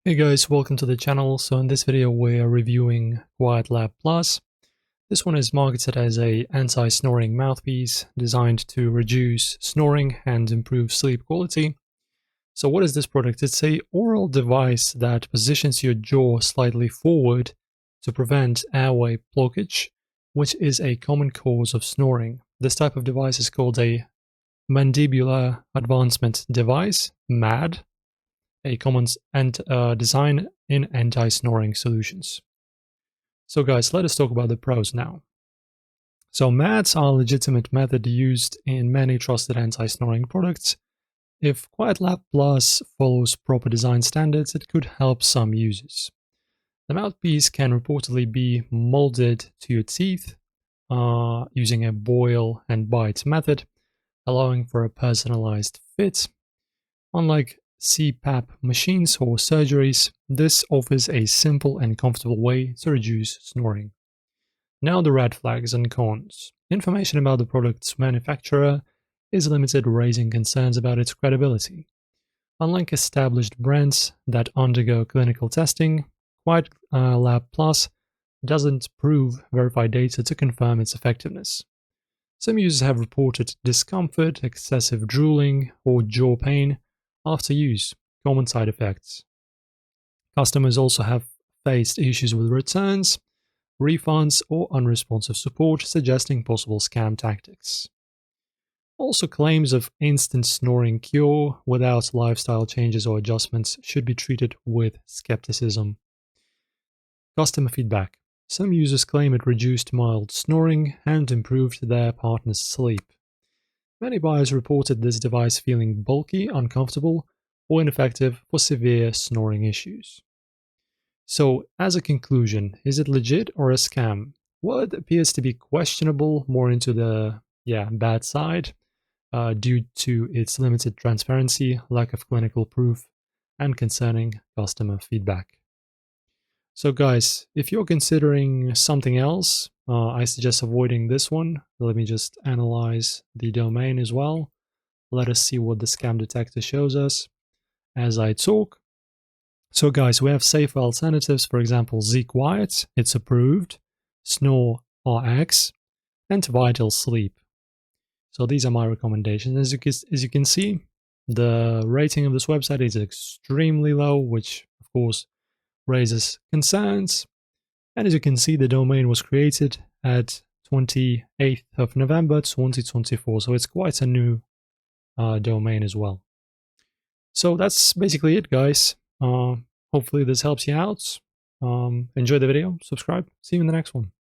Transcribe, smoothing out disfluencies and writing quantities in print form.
Hey guys, welcome to the channel. So in this video we are reviewing QuietLab Plus. This one is marketed as a anti-snoring mouthpiece designed to reduce snoring and improve sleep quality. So what is this product? It's a oral device that positions your jaw slightly forward to prevent airway blockage, which is a common cause of snoring. This type of device is called a mandibular advancement device, MAD. A common design in anti-snoring solutions. So guys, let us talk about the pros now. So MADs are a legitimate method used in many trusted anti-snoring products. If QuietLab Plus follows proper design standards, it could help some users. The mouthpiece can reportedly be molded to your teeth using a boil and bite method, allowing for a personalized fit. Unlike CPAP machines or surgeries, this offers a simple and comfortable way to reduce snoring. Now the red flags and cons. Information about the product's manufacturer is limited, raising concerns about its credibility. Unlike established brands that undergo clinical testing, QuietLab Plus doesn't prove verified data to confirm its effectiveness. Some users have reported discomfort, excessive drooling, or jaw pain after use, common side effects. Customers also have faced issues with returns, refunds, or unresponsive support, suggesting possible scam tactics. Also, claims of instant snoring cure without lifestyle changes or adjustments should be treated with skepticism. Customer feedback. Some users claim it reduced mild snoring and improved their partner's sleep. Many buyers reported this device feeling bulky, uncomfortable, or ineffective for severe snoring issues. So, as a conclusion, is it legit or a scam? Well, it appears to be questionable, more into the bad side, due to its limited transparency, lack of clinical proof, and concerning customer feedback. So guys, if you're considering something else, I suggest avoiding this one. Let me just analyze the domain as well. Let us see what the scam detector shows us as I talk. So guys, we have safer alternatives, for example, ZQuiet, it's approved, Snore RX, and Vital Sleep. So these are my recommendations. As you can see, the rating of this website is extremely low, which of course raises concerns. And as you can see, the domain was created at 28th of November 2024, so it's quite a new domain as well. So that's basically it, guys. Hopefully this helps you out. Enjoy the video, subscribe, see you in the next one.